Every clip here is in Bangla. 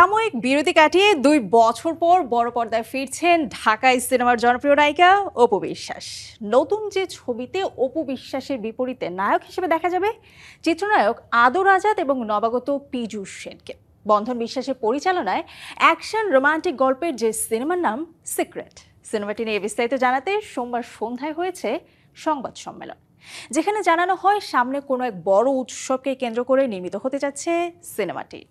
সাময়িক বিরতি কাটিয়ে ২ বছর পর বড় পর্দায় ফিরছেন ঢাকাই সিনেমার জনপ্রিয় নায়িকা অপু বিশ্বাস। নতুন যে ছবিতে অপু বিশ্বাসের বিপরীতে নায়ক হিসেবে দেখা যাবে চিত্রনায়ক আদর আজাদ এবং নবাগত পীযূষ সেনকে। বন্ধন বিশ্বাসের পরিচালনায় অ্যাকশন রোমান্টিক গল্পের যে সিনেমার নাম সিক্রেট, সিনেমাটি নিয়ে বিস্তারিত জানাতে সোমবার সন্ধ্যায় হয়েছে সংবাদ সম্মেলন, যেখানে জানানো হয় সামনে কোনো এক বড় উৎসবকে কেন্দ্র করে নির্মিত হতে যাচ্ছে সিনেমাটি।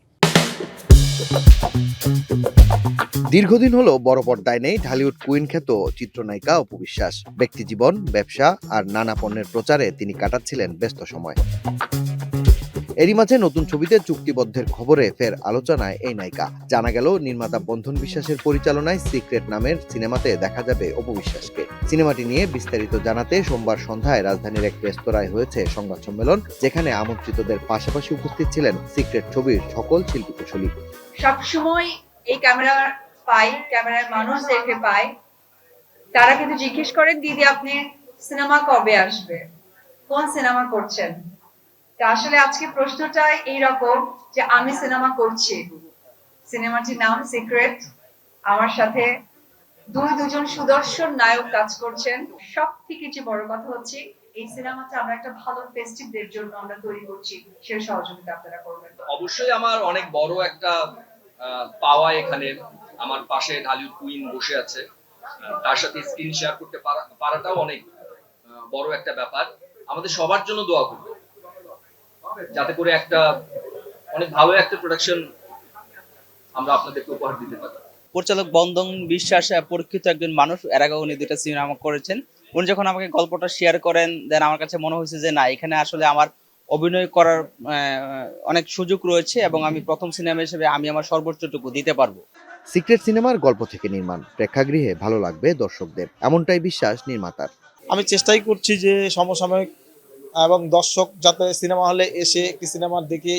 দীর্ঘদিন হলো বড় পর্দায় নেই ঢালিউড কুইন খ্যাত চিত্রনায়িকা অপু বিশ্বাস। ব্যক্তিজীবন, ব্যবসা আর নানা পণ্যের প্রচারে তিনি কাটাচ্ছিলেন ব্যস্ত সময়। এরই মাঝে নতুন ছবিতে চুক্তিবদ্ধের খবরে ফের আলোচনায় এই নায়িকা। জানা গেল নির্মাতা বন্ধন বিশ্বাসের পরিচালনায় সিক্রেট নামের সিনেমাতে দেখা যাবে অপু বিশ্বাসকে। সিনেমাটি নিয়ে বিস্তারিত জানাতে সোমবার সন্ধ্যায় রাজধানীর এক রেস্তোরাঁয় হয়েছে সংবাদ সম্মেলন, যেখানে আমন্ত্রিতদের পাশাপাশি উপস্থিত ছিলেন সিক্রেট ছবির সকল শিল্পী কুশলী। সবসময় এই ক্যামেরার মানুষদেরকে পাই, তারা কিন্তু জিজ্ঞেস করেন দিদি আপনি সিনেমা কবে আসবে, কোন সিনেমা করছেন। তা আসলে আজকে প্রশ্নটা এইরকম যে আমি সিনেমা করছি, সিনেমাটির নাম সিক্রেট। আমার সাথে দুজন সুদর্শন নায়ক কাজ করছেন। সব থেকে যে বড় কথা হচ্ছে এই সিনেমাটা আমরা একটা ভালো ফেস্টিভের জন্য আমরা তৈরি করছি, সেই সহযোগিতা আপনারা করবেন। অবশ্যই আমার অনেক বড় একটা পাওয়া এখানে আমার পাশে ঢালিউড কুইন বসে আছে, তার সাথে স্ক্রিন শেয়ার করতে পারাটাও অনেক বড় একটা ব্যাপার। আমাদের সবার জন্য দোয়া করবে যাতে করে একটা অনেক ভালো একটা প্রোডাকশন আমরা আপনাদেরকে উপহার দিতে পারি। পরিচালক বন্ধন বিশ্বাস পরীক্ষিত একজন মানুষ, এর আগে উনি 2টা সিনেমা করেছেন। উনি যখন আমাকে গল্পটা শেয়ার করেন, দেন আমার কাছে মনে হয়েছে যে না, এখানে আসলে আমার অভিনয় করার অনেক সুযোগ রয়েছে এবং আমি প্রথম সিনেমা হিসেবে আমি আমার সর্বোচ্চটুকু দিতে পারবো। সিক্রেট সিনেমার গল্প থেকে নির্মাণ, প্রেক্ষাগৃহে ভালো লাগবে দর্শকদের, এমনটাই বিশ্বাস নির্মাতার। আমি চেষ্টাই করছি যে সমসাময়িক এবং দর্শক যাতে সিনেমা হলে এসে একটি সিনেমা দেখে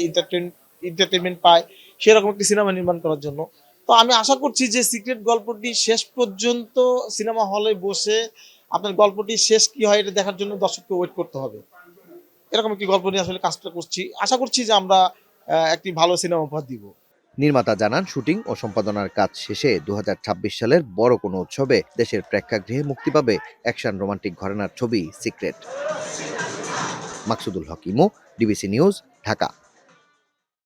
এন্টারটেনমেন্ট পায়, সেরকম একটি সিনেমা নির্মাণ করার জন্য। তো আমি আশা করছি যে সিক্রেট গল্পটি শেষ পর্যন্ত সিনেমা হলে বসে আপনার গল্পটি শেষ কি হয় এটা দেখার জন্য দর্শককে ওয়েট করতে হবে। এরকম একটি গল্প নিয়ে আসলে কাজটা করছি, আশা করছি যে আমরা একটি ভালো সিনেমা উপহার দিব। নির্মাতা জানান, শুটিং ও সম্পাদনার কাজ শেষে 2026 সালের বড় কোনো উৎসবে দেশের প্রেক্ষাগৃহে মুক্তি পাবে অ্যাকশন রোমান্টিক ঘরানার ছবি সিক্রেট। মাকসুদুল হক ইমু, ডিবিসি নিউজ, ঢাকা।